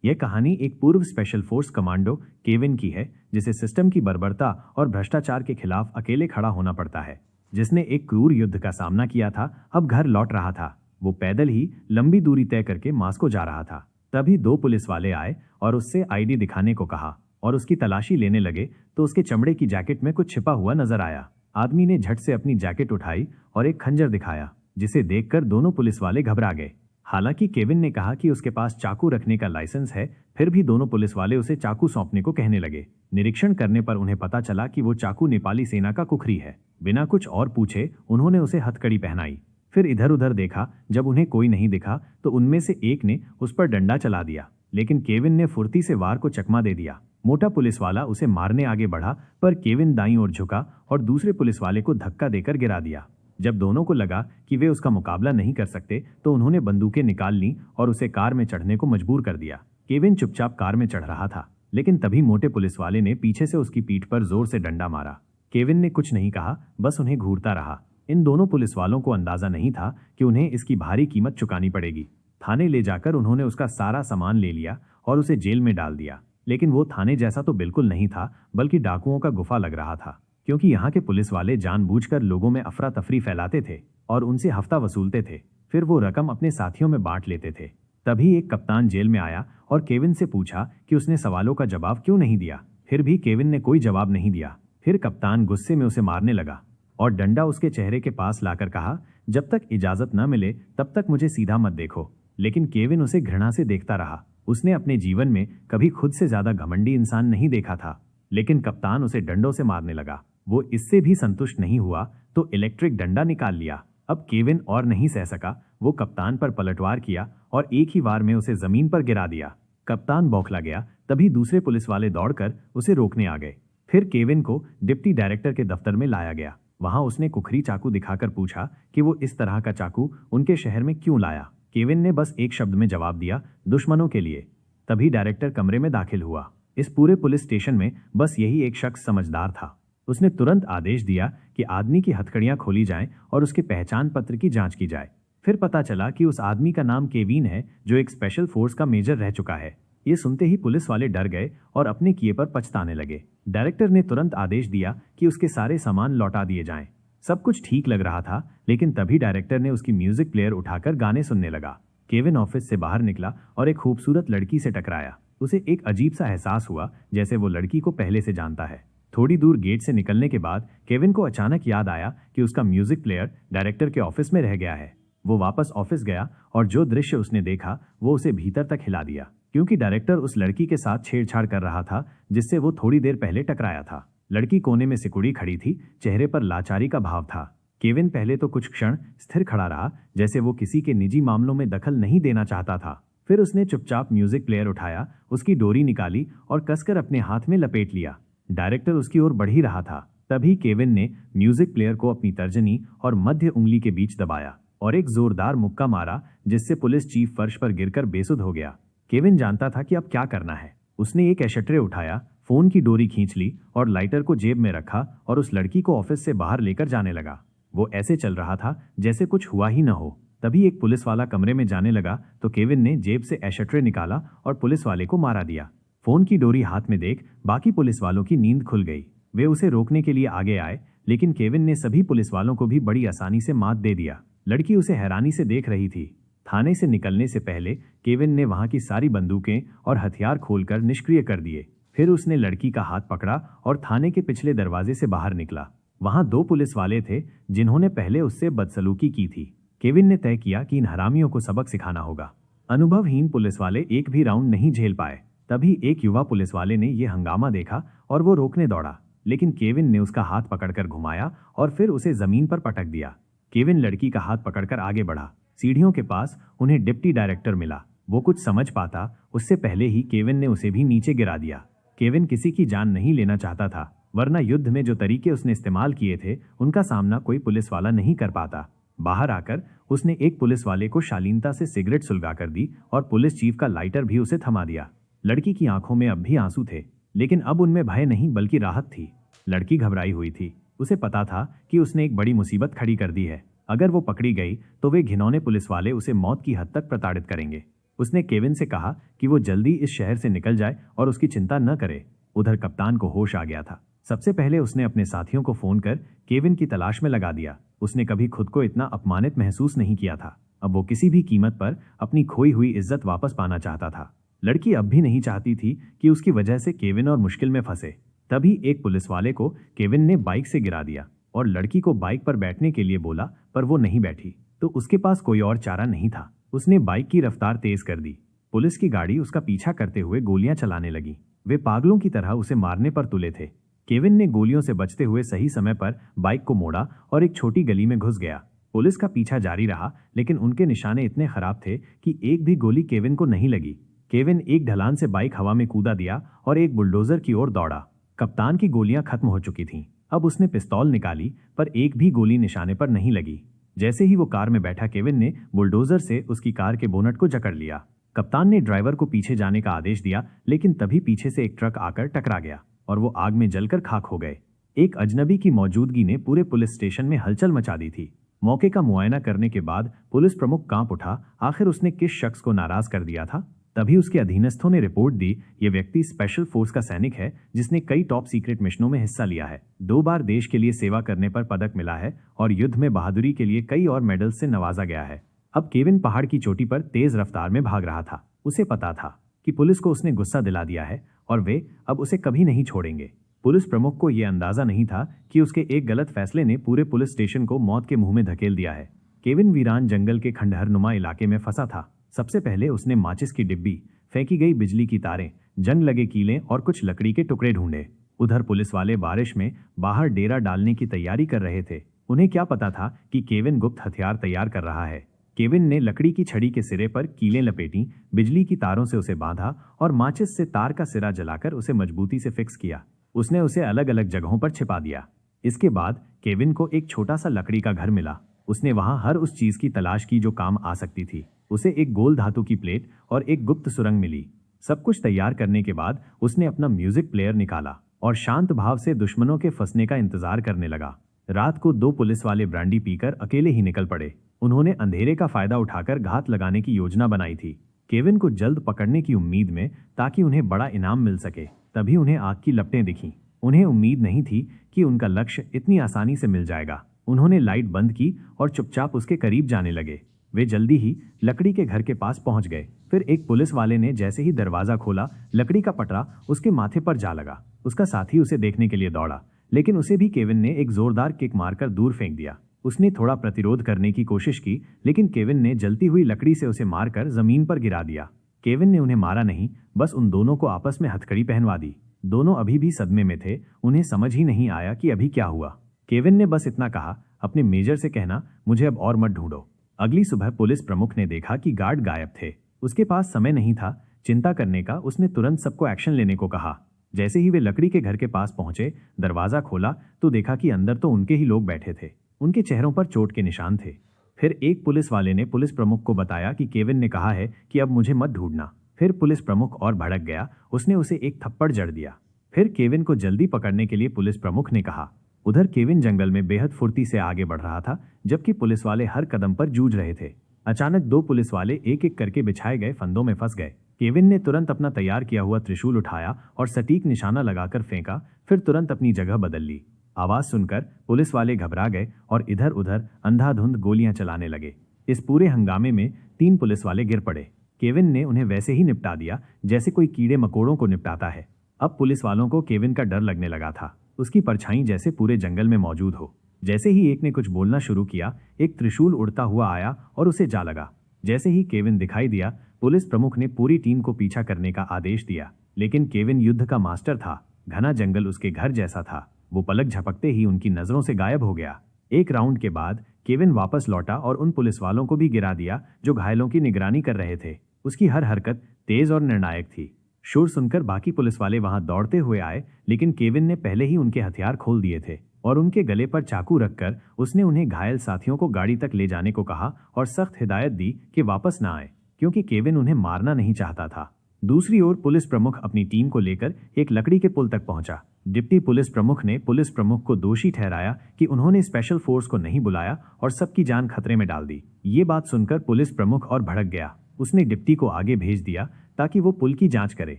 यह कहानी एक पूर्व स्पेशल फोर्स कमांडो केविन की है, जिसे सिस्टम की बर्बरता और भ्रष्टाचार के खिलाफ अकेले खड़ा होना पड़ता है। जिसने एक क्रूर युद्ध का सामना किया था, अब घर लौट रहा था। वो पैदल ही लंबी दूरी तय करके मास्को जा रहा था। तभी दो पुलिस वाले आए और उससे आईडी दिखाने को कहा और उसकी तलाशी लेने लगे तो उसके चमड़े की जैकेट में कुछ छिपा हुआ नजर आया। आदमी ने झट से अपनी जैकेट उठाई और एक खंजर दिखाया, जिसे देखकर दोनों पुलिस वाले घबरा गए। हालांकि केविन ने कहा कि उसके पास चाकू रखने का लाइसेंस है, फिर भी दोनों पुलिस वाले उसे चाकू सौंपने को कहने लगे। निरीक्षण करने पर उन्हें पता चला कि वो चाकू नेपाली सेना का कुखरी है। बिना कुछ और पूछे उन्होंने उसे हथकड़ी पहनाई। फिर इधर उधर देखा, जब उन्हें कोई नहीं दिखा तो उनमें से एक ने उस पर डंडा चला दिया, लेकिन केविन ने फुर्ती से वार को चकमा दे दिया। मोटा पुलिस वाला उसे मारने आगे बढ़ा, पर केविन दाईं ओर झुका और दूसरे पुलिस वाले को धक्का देकर गिरा दिया। जब दोनों को लगा कि वे उसका मुकाबला नहीं कर सकते तो उन्होंने बंदूकें निकाल लीं और उसे कार में चढ़ने को मजबूर कर दिया। केविन चुपचाप कार में चढ़ रहा था, लेकिन तभी मोटे पुलिस वाले ने पीछे से उसकी पीठ पर जोर से डंडा मारा। केविन ने कुछ नहीं कहा, बस उन्हें घूरता रहा। इन दोनों पुलिस वालों को अंदाजा नहीं था कि उन्हें इसकी भारी कीमत चुकानी पड़ेगी। थाने ले जाकर उन्होंने उसका सारा सामान ले लिया और उसे जेल में डाल दिया। लेकिन वो थाने जैसा तो बिल्कुल नहीं था, बल्कि डाकुओं का गुफा लग रहा था, क्योंकि यहाँ के पुलिस वाले जानबूझकर लोगों में अफरा तफरी फैलाते थे और उनसे हफ्ता वसूलते थे। फिर वो रकम अपने साथियों में बांट लेते थे। तभी एक कप्तान जेल में आया और केविन से पूछा कि उसने सवालों का जवाब क्यों नहीं दिया। फिर भी केविन ने कोई जवाब नहीं दिया। फिर कप्तान गुस्से में उसे मारने लगा और डंडा उसके चेहरे के पास लाकर कहा, जब तक इजाजत न मिले तब तक मुझे सीधा मत देखो। लेकिन केविन उसे घृणा से देखता रहा। उसने अपने जीवन में कभी खुद से ज्यादा घमंडी इंसान नहीं देखा था। लेकिन कप्तान उसे डंडों से मारने लगा। वो इससे भी संतुष्ट नहीं हुआ तो इलेक्ट्रिक डंडा निकाल लिया। अब केविन और नहीं सह सका। वो कप्तान पर पलटवार किया और एक ही वार में उसे जमीन पर गिरा दिया। कप्तान बौखला गया। तभी दूसरे पुलिस वाले दौड़कर उसे रोकने आ गए। फिर केविन को डिप्टी डायरेक्टर के दफ्तर में लाया गया। वहां उसने कुखरी चाकू दिखाकर पूछा कि वो इस तरह का चाकू उनके शहर में क्यों लाया। केविन ने बस एक शब्द में जवाब दिया, दुश्मनों के लिए। तभी डायरेक्टर कमरे में दाखिल हुआ। इस पूरे पुलिस स्टेशन में बस यही एक शख्स समझदार था। उसने तुरंत आदेश दिया कि आदमी की हथकड़ियां खोली जाएं और उसके पहचान पत्र की जांच की जाए। फिर पता चला कि उस आदमी का नाम केविन है, जो एक स्पेशल फोर्स का मेजर रह चुका है। ये सुनते ही पुलिस वाले डर गए और अपने किए पर पछताने लगे। डायरेक्टर ने तुरंत आदेश दिया कि उसके सारे सामान लौटा दिए जाएं। सब कुछ ठीक लग रहा था, लेकिन तभी डायरेक्टर ने उसकी म्यूजिक प्लेयर उठाकर गाने सुनने लगा। केविन ऑफिस से बाहर निकला और एक खूबसूरत लड़की से टकराया। उसे एक अजीब सा एहसास हुआ, जैसे वो लड़की को पहले से जानता है। थोड़ी दूर गेट से निकलने के बाद केविन को अचानक याद आया कि उसका म्यूजिक प्लेयर डायरेक्टर के ऑफिस में रह गया है। वो वापस ऑफिस गया और जो दृश्य उसने देखा वो उसे भीतर तक हिला दिया, क्योंकि डायरेक्टर उस लड़की के साथ छेड़छाड़ कर रहा था जिससे वो थोड़ी देर पहले टकराया था। लड़की कोने में सिकुड़ी खड़ी थी, चेहरे पर लाचारी का भाव था। केविन पहले तो कुछ क्षण स्थिर खड़ा रहा, जैसे वो किसी के निजी मामलों में दखल नहीं देना चाहता था। फिर उसने चुपचाप म्यूजिक प्लेयर उठाया, उसकी डोरी निकाली और कसकर अपने हाथ में लपेट लिया। डायरेक्टर उसकी ओर बढ़ ही रहा था। तभी केविन ने म्यूजिक प्लेयर को अपनी तर्जनी और मध्य उंगली के बीच दबाया और एक जोरदार मुक्का मारा, जिससे पुलिस चीफ फर्श पर गिरकर बेसुध हो गया। केविन जानता था कि अब क्या करना है। उसने एक एशट्रे उठाया, फोन की डोरी खींच ली और लाइटर को जेब में रखा और उस लड़की को ऑफिस से बाहर लेकर जाने लगा। वो ऐसे चल रहा था जैसे कुछ हुआ ही न हो। तभी एक पुलिस वाला कमरे में जाने लगा तो केविन ने जेब से एशट्रे निकाला और पुलिस वाले को मारा दिया। फोन की डोरी हाथ में देख बाकी पुलिस वालों की नींद खुल गई। वे उसे रोकने के लिए आगे आए, लेकिन केविन ने सभी पुलिस वालों को भी बड़ी आसानी से मात दे दिया। लड़की उसे हैरानी से देख रही थी। थाने से निकलने से पहले केविन ने वहां की सारी बंदूकें और हथियार खोलकर निष्क्रिय कर दिए। फिर उसने लड़की का हाथ पकड़ा और थाने के पिछले दरवाजे से बाहर निकला। वहां दो पुलिस वाले थे जिन्होंने पहले उससे बदसलूकी की थी। केविन ने तय किया कि इन हरामियों को सबक सिखाना होगा। अनुभवहीन पुलिस वाले एक भी राउंड नहीं झेल पाए। तभी एक युवा पुलिस वाले ने यह हंगामा देखा और वो रोकने दौड़ा, लेकिन केविन ने उसका हाथ पकड़कर घुमाया और फिर उसे जमीन पर पटक दिया। केविन लड़की का हाथ पकड़कर आगे बढ़ा। सीढ़ियों के पास उन्हें डिप्टी डायरेक्टर मिला। वो कुछ समझ पाता उससे पहले ही केविन ने उसे भी नीचे गिरा दिया। केविन किसी की जान नहीं लेना चाहता था, वरना युद्ध में जो तरीके उसने इस्तेमाल किए थे उनका सामना कोई पुलिस वाला नहीं कर पाता। बाहर आकर उसने एक पुलिस वाले को शालीनता से सिगरेट सुलगा कर दी और पुलिस चीफ का लाइटर भी उसे थमा दिया। लड़की की आंखों में अब भी आंसू थे, लेकिन अब उनमें भय नहीं बल्कि राहत थी। लड़की घबराई हुई थी। उसे पता था कि उसने एक बड़ी मुसीबत खड़ी कर दी है। अगर वो पकड़ी गई तो वे घिनौने पुलिस वाले उसे मौत की हद तक प्रताड़ित करेंगे। उसने केविन से कहा कि वो जल्दी इस शहर से निकल जाए और उसकी चिंता न करे। उधर कप्तान को होश आ गया था। सबसे पहले उसने अपने साथियों को फोन कर केविन की तलाश में लगा दिया। उसने कभी खुद को इतना अपमानित महसूस नहीं किया था। अब वो किसी भी कीमत पर अपनी खोई हुई इज्जत वापस पाना चाहता था। लड़की अब भी नहीं चाहती थी कि उसकी वजह से केविन और मुश्किल में फंसे। तभी एक पुलिस वाले को केविन ने बाइक से गिरा दिया और लड़की को बाइक पर बैठने के लिए बोला, पर वो नहीं बैठी तो उसके पास कोई और चारा नहीं था। उसने बाइक की रफ्तार तेज कर दी। पुलिस की गाड़ी उसका पीछा करते हुए गोलियां चलाने लगी। वे पागलों की तरह उसे मारने पर तुले थे। केविन ने गोलियों से बचते हुए सही समय पर बाइक को मोड़ा और एक छोटी गली में घुस गया। पुलिस का पीछा जारी रहा, लेकिन उनके निशाने इतने खराब थे कि एक भी गोली केविन को नहीं लगी। केविन एक ढलान से बाइक हवा में कूदा दिया और एक बुलडोजर की ओर दौड़ा। कप्तान की गोलियां खत्म हो चुकी थीं। अब उसने पिस्तौल निकाली, पर एक भी गोली निशाने पर नहीं लगी। जैसे ही वो कार में बैठा, केविन ने बुलडोजर से उसकी कार के बोनट को जकड़ लिया। कप्तान ने ड्राइवर को पीछे जाने का आदेश दिया, लेकिन तभी पीछे से एक ट्रक आकर टकरा गया और वो आग में जलकर खाक हो गए। एक अजनबी की मौजूदगी ने पूरे पुलिस स्टेशन में हलचल मचा दी थी। मौके का मुआयना करने के बाद पुलिस प्रमुख कांप उठा। आखिर उसने किस शख्स को नाराज कर दिया था? तभी उसके अधीनस्थों ने रिपोर्ट दी, ये व्यक्ति स्पेशल फोर्स का सैनिक है जिसने कई टॉप सीक्रेट मिशनों में हिस्सा लिया है। 2 बार देश के लिए सेवा करने पर पदक मिला है और युद्ध में बहादुरी के लिए कई और मेडल से नवाजा गया है। अब केविन पहाड़ की चोटी पर तेज रफ्तार में भाग रहा था। उसे पता था कि पुलिस को उसने गुस्सा दिला दिया है और वे अब उसे कभी नहीं छोड़ेंगे। पुलिस प्रमुख को यह अंदाजा नहीं था कि उसके एक गलत फैसले ने पूरे पुलिस स्टेशन को मौत के मुंह में धकेल दिया है। केविन वीरान जंगल के खंडहरनुमा इलाके में फंसा था। सबसे पहले उसने माचिस की डिब्बी, फेंकी गई बिजली की तारें, जंग लगे कीले और कुछ लकड़ी के टुकड़े ढूंढे। उधर पुलिस वाले बारिश में बाहर डेरा डालने की तैयारी कर रहे थे। उन्हें क्या पता था कि केविन गुप्त हथियार तैयार कर रहा है। केविन ने लकड़ी की छड़ी के सिरे पर कीलें लपेटी, बिजली की तारों से उसे बांधा और माचिस से तार का सिरा जलाकर उसे मजबूती से फिक्स किया। उसने उसे अलग अलग जगहों पर छिपा दिया। इसके बाद केविन को एक छोटा सा लकड़ी का घर मिला। उसने वहां हर उस चीज की तलाश की जो काम आ सकती थी। उसे एक गोल धातु की प्लेट और एक गुप्त सुरंग मिली। सब कुछ तैयार करने के बाद उसने अपना म्यूजिक प्लेयर निकाला और शांत भाव से दुश्मनों के फंसने का इंतजार करने लगा। रात को 2 पुलिस वाले ब्रांडी पीकर अकेले ही निकल पड़े। उन्होंने अंधेरे का फायदा उठाकर घात लगाने की योजना बनाई थी, केविन को जल्द पकड़ने की उम्मीद में, ताकि उन्हें बड़ा इनाम मिल सके। तभी उन्हें आग की लपटें दिखीं। उन्हें उम्मीद नहीं थी कि उनका लक्ष्य इतनी आसानी से मिल जाएगा। उन्होंने लाइट बंद की और चुपचाप उसके करीब जाने लगे। वे जल्दी ही लकड़ी के घर के पास पहुंच गए। फिर एक पुलिस वाले ने जैसे ही दरवाजा खोला, लकड़ी का पटरा उसके माथे पर जा लगा। उसका साथी उसे देखने के लिए दौड़ा, लेकिन उसे भी केविन ने एक जोरदार किक मारकर दूर फेंक दिया। उसने थोड़ा प्रतिरोध करने की कोशिश की, लेकिन केविन ने जलती हुई लकड़ी से उसे मारकर जमीन पर गिरा दिया। केविन ने उन्हें मारा नहीं, बस उन दोनों को आपस में हथकड़ी पहनवा दी। दोनों अभी भी सदमे में थे। उन्हें समझ ही नहीं आया कि अभी क्या हुआ। केविन ने बस इतना कहा, अपने मेजर से कहना मुझे अब और मत ढूंढो। अगली सुबह पुलिस प्रमुख ने देखा कि गार्ड गायब थे। उसके पास समय नहीं था चिंता करने का। उसने तुरंत सबको एक्शन लेने को कहा। जैसे ही वे लकड़ी के घर के पास पहुंचे, दरवाजा खोला तो देखा कि अंदर तो उनके ही लोग बैठे थे। उनके चेहरों पर चोट के निशान थे। फिर एक पुलिस वाले ने पुलिस प्रमुख को बताया कि केविन ने कहा है कि अब मुझे मत ढूंढना। फिर पुलिस प्रमुख और भड़क गया। उसने उसे एक थप्पड़ जड़ दिया। फिर केविन को जल्दी पकड़ने के लिए पुलिस प्रमुख ने कहा। उधर केविन जंगल में बेहद फुर्ती से आगे बढ़ रहा था, जबकि पुलिस वाले हर कदम पर जूझ रहे थे। अचानक 2 पुलिस वाले एक एक करके बिछाए गए फंदों में फंस गए। केविन ने तुरंत अपना तैयार किया हुआ त्रिशूल उठाया और सटीक निशाना लगाकर फेंका, फिर तुरंत अपनी जगह बदल ली। आवाज सुनकर पुलिस वाले घबरा गए और इधर उधर अंधाधुंध गोलियां चलाने लगे। इस पूरे हंगामे में 3 पुलिस वाले गिर पड़े। केविन ने उन्हें वैसे ही निपटा दिया जैसे कोई कीड़े मकोड़ों को निपटाता है। अब पुलिस वालों को केविन का डर लगने लगा था। उसकी परछाई जैसे पूरे जंगल में मौजूद हो। जैसे ही एक ने कुछ बोलना शुरू किया, एक त्रिशूल उड़ता हुआ आया और उसे जा लगा। जैसे ही केविन दिखाई दिया, पुलिस प्रमुख ने पूरी टीम को पीछा करने का आदेश दिया। लेकिन केविन युद्ध का मास्टर था। घना जंगल उसके घर जैसा था। वो पलक झपकते ही उनकी नजरों से गायब हो गया। एक राउंड के बाद केविन वापस लौटा और उन पुलिस वालों को भी गिरा दिया जो घायलों की निगरानी कर रहे थे। उसकी हर हरकत तेज और निर्णायक थी। शोर सुनकर बाकी पुलिस वाले वहां दौड़ते हुए आए, लेकिन केविन ने पहले ही उनके हथियार खोल दिए थे और उनके गले पर चाकू रखकर उसने उन्हें घायल साथियों को गाड़ी तक ले जाने को कहा और सख्त हिदायत दी कि वापस ना आए, क्योंकि केविन उन्हें मारना नहीं चाहता था। दूसरी ओर पुलिस प्रमुख अपनी टीम को लेकर एक लकड़ी के पुल तक पहुंचा। डिप्टी पुलिस प्रमुख ने पुलिस प्रमुख को दोषी ठहराया कि उन्होंने स्पेशल फोर्स को नहीं बुलाया और सबकी जान खतरे में डाल दी। ये बात सुनकर पुलिस प्रमुख और भड़क गया। उसने डिप्टी को आगे भेज दिया ताकि वो पुल की जांच करे।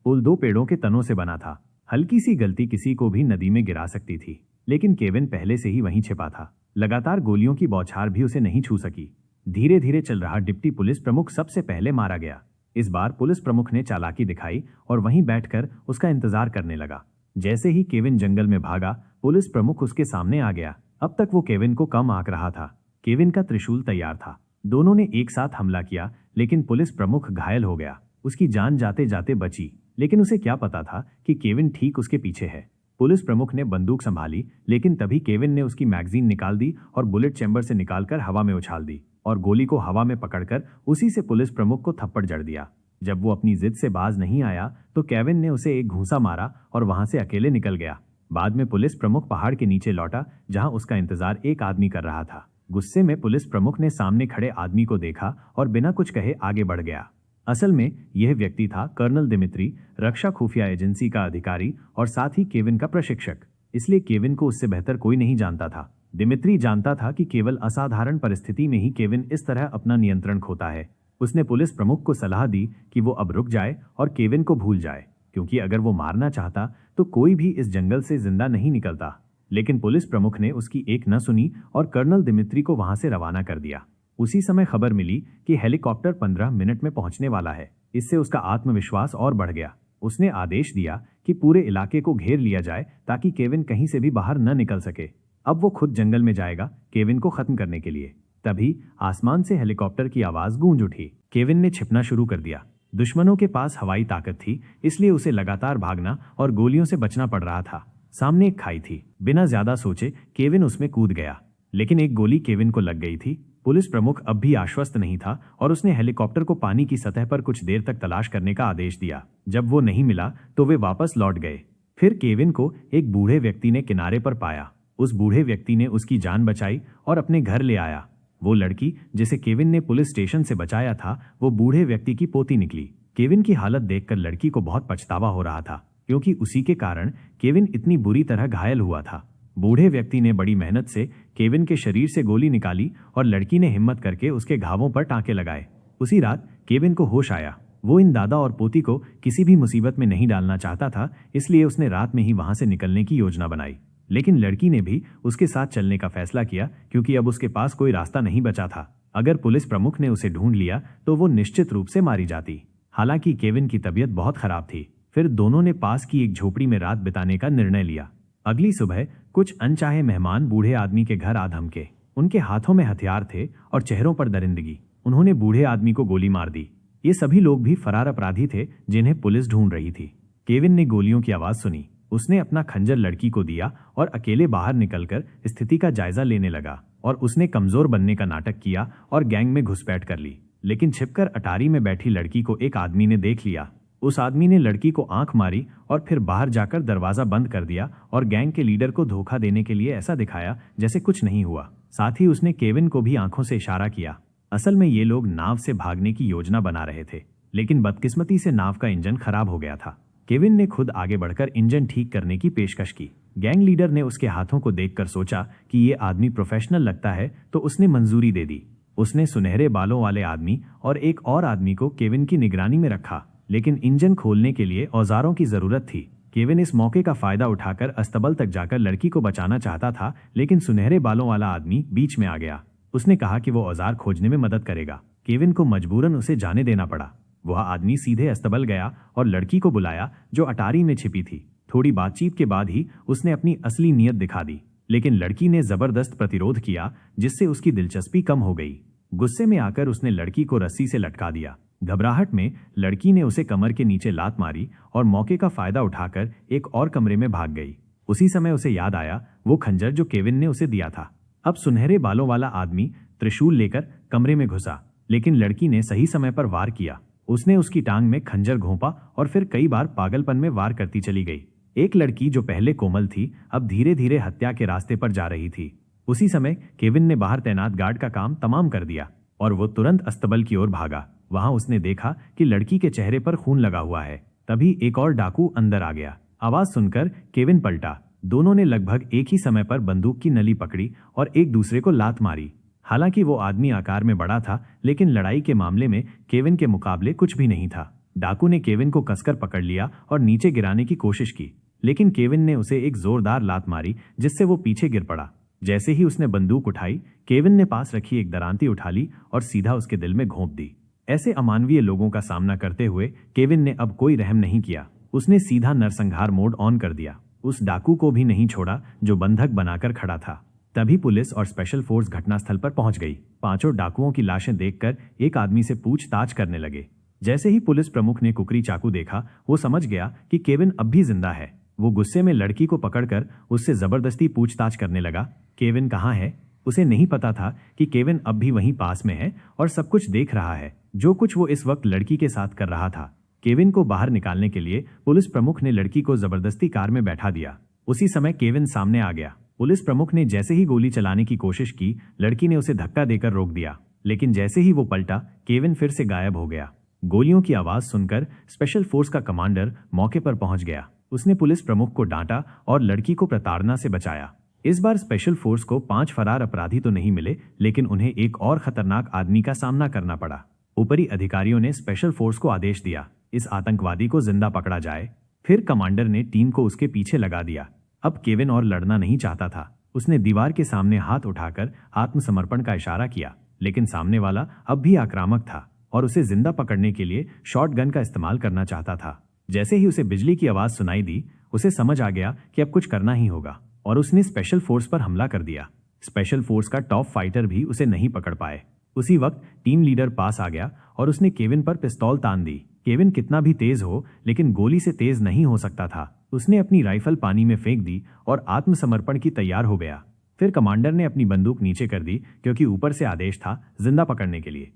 पुल 2 पेड़ों के तनों से बना था। हल्की सी गलती किसी को भी नदी में गिरा सकती थी, लेकिन केविन पहले से ही वहीं छिपा था। लगातार गोलियों की बौछार भी उसे नहीं छू सकी। धीरे धीरे चल रहा डिप्टी पुलिस प्रमुख सबसे पहले मारा गया। इस बार पुलिस प्रमुख ने चालाकी दिखाई और वहीं बैठकर उसका इंतजार करने लगा। जैसे ही केविन जंगल में भागा, पुलिस प्रमुख उसके सामने आ गया। अब तक वो केविन को कम आंक रहा था। केविन का त्रिशूल तैयार था। दोनों ने एक साथ हमला किया, लेकिन पुलिस प्रमुख घायल हो गया। उसकी जान जाते जाते बची, लेकिन उसे क्या पता था कि केविन ठीक उसके पीछे है। पुलिस प्रमुख ने बंदूक संभाली, लेकिन तभी केविन ने उसकी मैगजीन निकाल दी और बुलेट चैम्बर से निकालकर हवा में उछाल दी और गोली को हवा में पकड़कर उसी से पुलिस प्रमुख को थप्पड़ जड़ दिया। जब वो अपनी जिद से बाज नहीं आया तो केविन ने उसे एक घूंसा मारा और वहां से अकेले निकल गया। बाद में पुलिस प्रमुख पहाड़ के नीचे लौटा, जहां उसका इंतजार एक आदमी कर रहा था। गुस्से में पुलिस प्रमुख ने सामने खड़े आदमी को देखा और बिना कुछ कहे आगे बढ़ गया। असल में यह व्यक्ति था कर्नल दिमित्री, रक्षा खुफिया एजेंसी का अधिकारी और साथ ही केविन का प्रशिक्षक। इसलिए केविन को उससे बेहतर कोई नहीं जानता था। दिमित्री जानता था कि केवल असाधारण परिस्थिति में ही केविन इस तरह अपना नियंत्रण खोता है। उसने पुलिस प्रमुख को सलाह दी कि वो अब रुक जाए और केविन को भूल जाए, क्योंकि अगर वो मारना चाहता तो कोई भी इस जंगल से जिंदा नहीं निकलता। लेकिन पुलिस प्रमुख ने उसकी एक न सुनी और कर्नल दिमित्री को वहां से रवाना कर दिया। उसी समय खबर मिली कि हेलीकॉप्टर 15 मिनट में पहुंचने वाला है। इससे उसका आत्मविश्वास और बढ़ गया। उसने आदेश दिया कि पूरे इलाके को घेर लिया जाए ताकि केविन कहीं से भी बाहर न निकल सके। अब वो खुद जंगल में जाएगा केविन को खत्म करने के लिए। तभी आसमान से हेलीकॉप्टर की आवाज गूंज उठी। केविन ने छिपना शुरू कर दिया। दुश्मनों के पास हवाई ताकत थी, इसलिए उसे लगातार भागना और गोलियों से बचना पड़ रहा था। सामने एक खाई थी। बिना ज्यादा सोचे केविन उसमें कूद गया, लेकिन एक गोली केविन को लग गई थी। पुलिस प्रमुख अब भी आश्वस्त नहीं था और उसने हेलीकॉप्टर को पानी की सतह पर कुछ देर तक तलाश करने का आदेश दिया। जब वो नहीं मिला तो वे वापस लौट गए। फिर केविन को एक बूढ़े व्यक्ति ने किनारे पर पाया। उस बूढ़े व्यक्ति ने उसकी जान बचाई और अपने घर ले आया। वो लड़की जिसे केविन ने पुलिस स्टेशन से बचाया था, वो बूढ़े व्यक्ति की पोती निकली। केविन की हालत देखकर लड़की को बहुत पछतावा हो रहा था, क्योंकि उसी के कारण केविन इतनी बुरी तरह घायल हुआ था। बूढ़े व्यक्ति ने बड़ी मेहनत से केविन के शरीर से गोली निकाली और लड़की ने हिम्मत करके उसके घावों पर टांके लगाए। उसी रात केविन को होश आया। वो इन दादा और पोती को किसी भी मुसीबत में नहीं डालना चाहता था, इसलिए उसने रात में ही वहां से निकलने की योजना बनाई। लेकिन लड़की ने भी उसके साथ चलने का फैसला किया, क्योंकि अब उसके पास कोई रास्ता नहीं बचा था। अगर पुलिस प्रमुख ने उसे ढूंढ लिया तो वो निश्चित रूप से मारी जाती। हालांकि केविन की तबीयत बहुत खराब थी। फिर दोनों ने पास की एक झोपड़ी में रात बिताने का निर्णय लिया। अगली सुबह कुछ अनचाहे मेहमान बूढ़े आदमी के घर आ धमके। उनके हाथों में हथियार थे और चेहरों पर दरिंदगी। उन्होंने बूढ़े आदमी को गोली मार दी। ये सभी लोग भी फरार अपराधी थे जिन्हें पुलिस ढूंढ रही थी। केविन ने गोलियों की आवाज सुनी। उसने अपना खंजर लड़की को दिया और अकेले बाहर निकलकर स्थिति का जायजा लेने लगा। और उसने कमजोर बनने का नाटक किया और गैंग में घुसपैठ कर ली। लेकिन छिपकर अटारी में बैठी लड़की को एक आदमी ने देख लिया। उस आदमी ने लड़की को आंख मारी और फिर बाहर जाकर दरवाजा बंद कर दिया और गैंग के लीडर को धोखा देने के लिए ऐसा दिखाया जैसे कुछ नहीं हुआ। साथ ही उसने केविन को भी आंखों से इशारा किया। असल में ये लोग नाव से भागने की योजना बना रहे थे, लेकिन बदकिस्मती से नाव का इंजन खराब हो गया था। केविन ने खुद आगे बढ़कर इंजन ठीक करने की पेशकश की। गैंग लीडर ने उसके हाथों को देखकर सोचा कि ये आदमी प्रोफेशनल लगता है, तो उसने मंजूरी दे दी। उसने सुनहरे बालों वाले आदमी और एक और आदमी को केविन की निगरानी में रखा, लेकिन इंजन खोलने के लिए औजारों की जरूरत थी। केविन इस मौके का फायदा उठाकर अस्तबल तक जाकर लड़की को बचाना चाहता था, लेकिन सुनहरे बालों वाला आदमी बीच में आ गया। उसने कहा कि वो औजार खोजने में मदद करेगा। केविन को मजबूरन उसे जाने देना पड़ा। वह आदमी सीधे अस्तबल गया और लड़की को बुलाया, जो अटारी में छिपी थी। थोड़ी बातचीत के बाद ही उसने अपनी असली नीयत दिखा दी, लेकिन लड़की ने जबरदस्त प्रतिरोध किया, जिससे उसकी दिलचस्पी कम हो गई। गुस्से में आकर उसने लड़की को रस्सी से लटका दिया। घबराहट में लड़की ने उसे कमर के नीचे लात मारी और मौके का फायदा उठाकर एक और कमरे में भाग गई। उसी समय उसे याद आया वो खंजर जो केविन ने उसे दिया था। अब सुनहरे बालों वाला आदमी त्रिशूल लेकर कमरे में घुसा, लेकिन लड़की ने सही समय पर वार किया। उसने उसकी टांग में खंजर घोंपा और फिर कई बार पागलपन में वार करती चली गई। एक लड़की जो पहले कोमल थी, अब धीरे धीरे हत्या के रास्ते पर जा रही थी। उसी समय केविन ने बाहर तैनात गार्ड का काम तमाम कर दिया और वो तुरंत अस्तबल की ओर भागा। वहां उसने देखा कि लड़की के चेहरे पर खून लगा हुआ है। तभी एक और डाकू अंदर आ गया। आवाज सुनकर केविन पलटा। दोनों ने लगभग एक ही समय पर बंदूक की नली पकड़ी और एक दूसरे को लात मारी। हालांकि वो आदमी आकार में बड़ा था, लेकिन लड़ाई के मामले में केविन के मुकाबले कुछ भी नहीं था। डाकू ने केविन को कसकर पकड़ लिया और नीचे गिराने की कोशिश की, लेकिन केविन ने उसे एक जोरदार लात मारी जिससे वो पीछे गिर पड़ा। जैसे ही उसने बंदूक उठाई, केविन ने पास रखी एक दरांती उठा ली और सीधा उसके दिल में घोंप दी। ऐसे अमानवीय लोगों का सामना करते हुए केविन ने अब कोई रहम नहीं किया। उसने सीधा नरसंहार मोड ऑन कर दिया। उस डाकू को भी नहीं छोड़ा जो बंधक बनाकर खड़ा था। तभी पुलिस और स्पेशल फोर्स घटनास्थल पर पहुंच गई। पांचों डाकुओं की लाशें देखकर एक आदमी से पूछताछ करने लगे। जैसे ही पुलिस प्रमुख ने कुकरी चाकू देखा, वो समझ गया कि केविन अब भी जिंदा है। वो गुस्से में लड़की को पकड़कर उससे जबरदस्ती पूछताछ करने लगा। केविन कहाँ है? उसे नहीं पता था कि केविन अब भी वहीं पास में है और सब कुछ देख रहा है, जो कुछ वो इस वक्त लड़की के साथ कर रहा था। केविन को बाहर निकालने के लिए पुलिस प्रमुख ने लड़की को जबरदस्ती कार में बैठा दिया। उसी समय केविन सामने आ गया। पुलिस प्रमुख ने जैसे ही गोली चलाने की कोशिश की, लड़की ने उसे धक्का देकर रोक दिया, लेकिन जैसे ही वो पलटा, केविन फिर से गायब हो गया। गोलियों की आवाज सुनकर स्पेशल फोर्स का कमांडर मौके पर पहुंच गया। उसने पुलिस प्रमुख को डांटा और लड़की को प्रताड़ना से बचाया। इस बार स्पेशल फोर्स को 5 फरार अपराधी तो नहीं मिले, लेकिन उन्हें एक और खतरनाक आदमी का सामना करना पड़ा। ऊपरी अधिकारियों ने स्पेशल फोर्स को आदेश दिया, इस आतंकवादी को जिंदा पकड़ा जाए। फिर कमांडर ने टीम को उसके पीछे लगा दिया। अब केविन और लड़ना नहीं चाहता था। उसने दीवार के सामने हाथ उठाकर आत्मसमर्पण का इशारा किया, लेकिन सामने वाला अब भी आक्रामक था और उसे जिंदा पकड़ने के लिए शॉटगन का इस्तेमाल करना चाहता था। जैसे ही उसे बिजली की आवाज सुनाई दी, उसे समझ आ गया कि अब कुछ करना ही होगा और उसने स्पेशल फोर्स पर हमला कर दिया। स्पेशल फोर्स का टॉप फाइटर भी उसे नहीं पकड़ पाए। उसी वक्त टीम लीडर पास आ गया और उसने केविन पर पिस्तौल तान दी। केविन कितना भी तेज हो, लेकिन गोली से तेज नहीं हो सकता था। उसने अपनी राइफल पानी में फेंक दी और आत्मसमर्पण की तैयार हो गया। फिर कमांडर ने अपनी बंदूक नीचे कर दी, क्योंकि ऊपर से आदेश था जिंदा पकड़ने के लिए।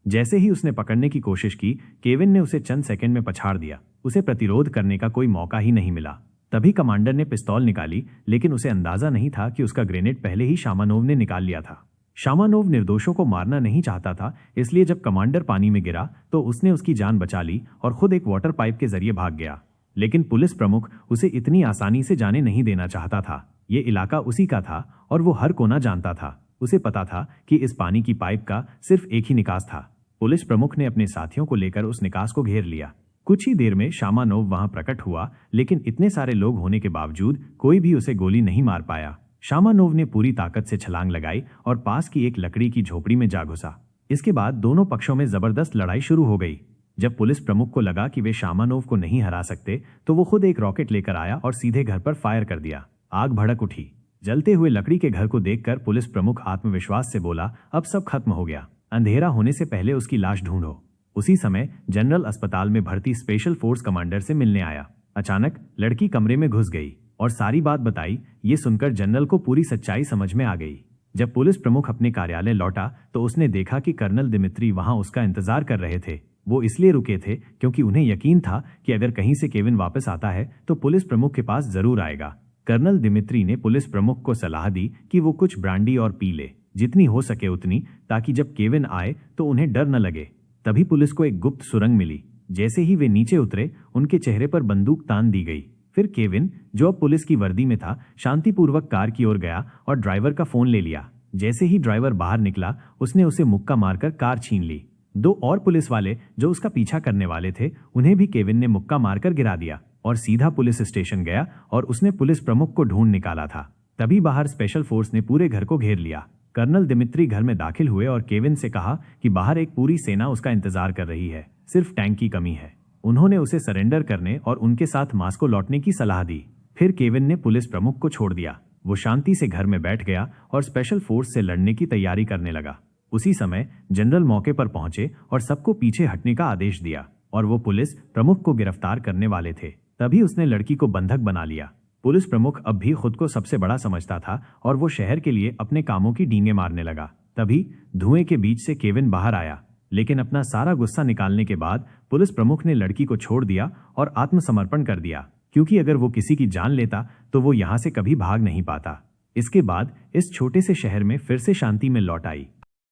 जैसे ही उसने पकड़ने की कोशिश की, केविन ने उसे चंद सेकंड में पछाड़ दिया। उसे प्रतिरोध करने का कोई मौका ही नहीं मिला। तभी कमांडर ने पिस्तौल निकाली, लेकिन उसे अंदाजा नहीं था कि उसका ग्रेनेड पहले ही शामानोव ने निकाल लिया था। शामानोव निर्दोषों को मारना नहीं चाहता था, इसलिए जब कमांडर पानी में गिरा तो उसने उसकी जान बचा ली और खुद एक वाटर पाइप के जरिए भाग गया। लेकिन पुलिस प्रमुख उसे इतनी आसानी से जाने नहीं देना चाहता था। ये इलाका उसी का था और वो हर कोना जानता था। उसे पता था कि इस पानी की पाइप का सिर्फ एक ही निकास था। पुलिस प्रमुख ने अपने साथियों को लेकर उस निकास को घेर लिया। कुछ ही देर में शामानोव वहां प्रकट हुआ, लेकिन इतने सारे लोग होने के बावजूद कोई भी उसे गोली नहीं मार पाया। शामानोव ने पूरी ताकत से छलांग लगाई और पास की एक लकड़ी की झोपड़ी में जा घुसा। इसके बाद दोनों पक्षों में जबरदस्त लड़ाई शुरू हो गई। जब पुलिस प्रमुख को लगा कि वे शामानोव को नहीं हरा सकते, तो वो खुद एक रॉकेट लेकर आया और सीधे घर पर फायर कर दिया। आग भड़क उठी। जलते हुए लकड़ी के घर को देखकर पुलिस प्रमुख आत्मविश्वास से बोला, अब सब खत्म हो गया, अंधेरा होने से पहले उसकी लाश ढूंढो। उसी समय जनरल अस्पताल में भर्ती स्पेशल फोर्स कमांडर से मिलने आया। अचानक लड़की कमरे में घुस गई और सारी बात बताई। ये सुनकर जनरल को पूरी सच्चाई समझ में आ गई। जब पुलिस प्रमुख अपने कार्यालय लौटा तो उसने देखा कि कर्नल दिमित्री वहां उसका इंतजार कर रहे थे। वो इसलिए रुके थे क्योंकि उन्हें यकीन था कि अगर कहीं से केविन वापस आता है तो पुलिस प्रमुख के पास जरूर आएगा। कर्नल दिमित्री ने पुलिस प्रमुख को सलाह दी कि वो कुछ ब्रांडी और पी ले, जितनी हो सके उतनी, ताकि जब केविन आए तो उन्हें डर न लगे। तभी पुलिस को एक गुप्त सुरंग मिली। जैसे ही वे नीचे उतरे, उनके चेहरे पर बंदूक तान दी गई। फिर केविन, जो अब पुलिस की वर्दी में था, शांतिपूर्वक कार की ओर गया और ड्राइवर का फोन ले लिया। जैसे ही ड्राइवर बाहर निकला, उसने उसे मुक्का मारकर कार छीन ली। 2 और पुलिस वाले जो उसका पीछा करने वाले थे, उन्हें भी केविन ने मुक्का मारकर गिरा दिया और सीधा पुलिस स्टेशन गया और उसने पुलिस प्रमुख को ढूंढ निकाला था। तभी बाहर स्पेशल फोर्स ने पूरे घर को घेर लिया। कर्नल दिमित्री घर में दाखिल हुए और केविन से कहा कि बाहर एक पूरी सेना उसका इंतजार कर रही है, सिर्फ टैंक की कमी है। उन्होंने उसे सरेंडर करने और उनके साथ मास्को लौटने की सलाह दी। फिर केविन ने पुलिस प्रमुख को छोड़ दिया। वो शांति से घर में बैठ गया और स्पेशल फोर्स से लड़ने की तैयारी करने लगा। उसी समय जनरल मौके पर पहुंचे और सबको पीछे हटने का आदेश दिया और वो पुलिस प्रमुख को गिरफ्तार करने वाले थे। तभी उसने लड़की को बंधक बना लिया। पुलिस प्रमुख अब भी खुद को सबसे बड़ा समझता था और वो शहर के लिए अपने कामों की डींगे मारने लगा। तभी धुएं के बीच से केविन बाहर आया, लेकिन अपना सारा गुस्सा निकालने के बाद पुलिस प्रमुख ने लड़की को छोड़ दिया और आत्मसमर्पण कर दिया, क्योंकि अगर वो किसी की जान लेता तो वो यहां से कभी भाग नहीं पाता। इसके बाद इस छोटे से शहर में फिर से शांति में लौट आई।